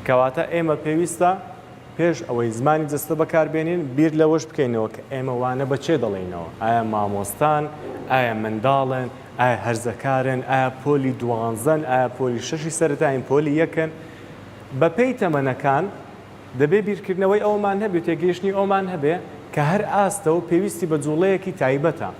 کەواتە ئێمە پێویستە پێش ئەوەی زمانی جەستە بەکاربێنین بیر لەوەش بکەینەوە کە ئێمە وانە بەچێ دەڵێنەوە ئایا مامۆستان ئایا منداڵن ئایا هەرزەکارن ئایا پۆلی دوانزەن ئایا پۆلی شەشی سەرەتایین پۆلی یەکن بە پێی تەمەنەکان دەبێ بیرکردنەوەی ئەومان هەبێت تێگەیشتنی ئەومان هەبێ کە هەر ئاستەوە پێویستی بە جوڵەیەکی تایبەتە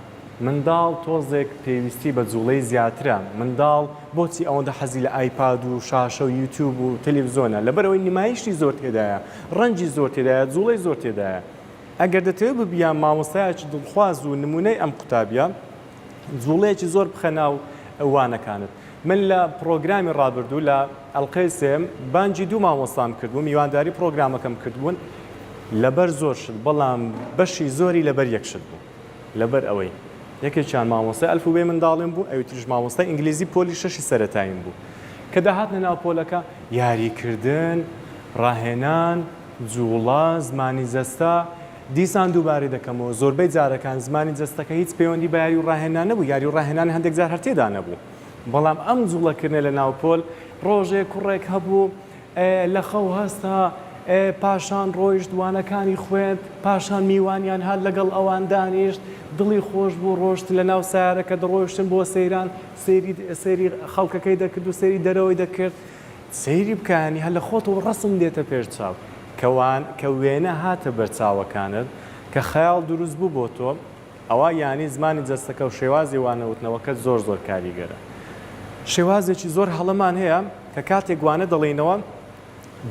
منداڵ تۆزێک پێویستی بە جوڵەی زیاترە منداڵ بۆچی ئەوەندە حەزی لە ئایپاد و شاشە و یوتیوب و تەلەڤیزۆنە لەبەرەوەی نمایشی زۆر تێدایە ڕەنجی زۆر تێدایە جوڵەی زۆر تێدایە ئەگەر دەتەوێت ببیان مامۆستایەکی دڵخواز و نمونەی ئەم قوتابیە جوڵەیەکی زۆر بخە ناو وانەکانت من لە پرۆگرامی ڕابردوو لە ئەڵقەی سێم بانجی دوو مامۆستام کردبوو میوانداری پرۆگرامەکەم کردبوون لەبەر زۆر شت بەڵام بەشی زۆری لەبەر یەک شت بوو لەبەر ئەوەی یەکێکیان مامۆستای ئەلفوبێ منداڵیم بوو ئەوی تریش مامۆستای ئینگلیزی پۆلی شەشی سەرەتاییم بوو کە داهاتنە ناو پۆلەکە یاریکردن ڕاهێنان جوڵە زمانی جەستە دیسان دووبارەی دەکەمەوە زۆربەی جارەکان زمانی جەستەکە هیچ پەیوەندی بە یاری و ڕاهێنان نەبوو یاری و ڕاهێنان هەندێک جار هەر تێدا نەبوو بەڵام ئەم جوڵەکردنە لە ناو پۆل ڕۆژێک کوڕێک هەبوو لە خەو هەستا پاشان ڕۆیشت دوانەکانی خوێند پاشان میوانیان هات لەگەڵ ئەوان دانیشت دڵی خۆش بوو ڕۆشت لە ناو سیارەکە دەڕۆیشتن بۆ سەیران سەیری خەڵکەکەی دەکرد و سەیری دەرەوەی دەکرد سەیری بکانی هەر لە خۆتەوە ڕەسم دێتە پێش چاو کە وێنە هاتە بەرچاوەکانت کە خەیاڵ دروست بوو بۆ تۆ ئەوە یانی زمانی جەستەکە و شێوازی وانەوتنەوەکە زۆر زۆر کاریگەرە شێوازێکی زۆر هەڵەمان هەیە کە کاتێک وانە دەڵێنەوە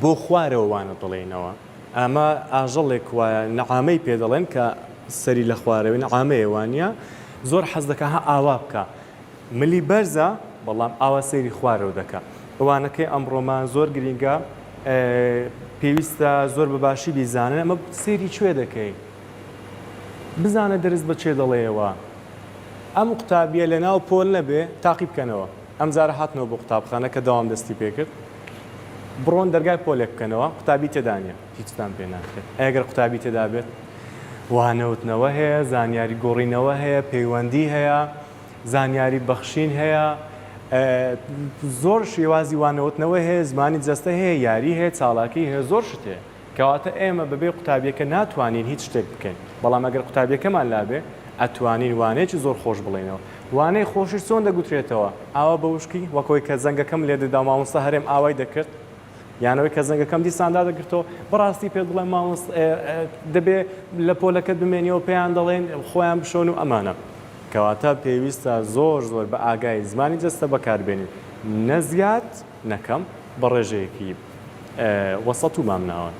بۆ خوارەوە وانە دەڵێنەوە ئەمە ئاژەڵێک وایە نەعامەی پێ دەڵێن کە سەری لە خوارەوەی نەعامەیە وانە زۆر حەز دەکە ها ئاوا بکە ملی بەرزە بەڵام ئاوا سەیری خوارەوە دەکە ئەوانەکەی ئەمڕۆمان زۆر گرینگە پێویستە زۆر بەباشی بیزانن ئەمە سەیری کوێ دەکەی بزانە دەرز بە چێ دەڵێەوە ئەم قوتابیە لە ناو پۆل نەبێ تاقی بکەنەوە ئەم جارە هاتنەوە بۆ قوتابخانە کە داوام دەستی پێکرد بڕۆن دەرگای پۆلێک بکەنەوە قوتابی تێدانە هیچتان پێ ناکرێت ئەگەر قوتابی تێدا بێت وانەوتنەوە هەیە زانیاری گۆڕینەوە هەیە پەیوەندی هەیە زانیاری بەخشین هەیە زۆر شێوازی وانەوتنەوە هەیە زمانی جەستە هەیە یاری هەیە چاڵاکی هەیە زۆر شتێ کەواتە ئێمە بەبێ قوتابیەکە ناتوانین هیچ شتێک بکەین بەڵام ئەگەر قوتابیەکەمان لابێ ئەتوانین وانەیەکی زۆر خۆش بڵێنەوە وانەی خۆشی چۆن دەگوترێتەوە ئاوا بەوشکی وەکەوەی کە زەنگەکەم لێ دەدا مامۆستا هەرێم ئاوای دەکرد یانەوەی کە زەنگەکەم دیساندا دەگرتەوە بەڕاستی پێ دڵێن مامۆستا دەبێ لە پۆلەکەت بمێنیەوە پێیان دەڵێن خۆیان بشۆن و ئەمانە کەواتە پێویستە زۆر زۆر بە ئاگای زمانی جەستە بەکاربێنین نەزیات نەکەم بە ڕێژەیەکی وەسەط و مامناوە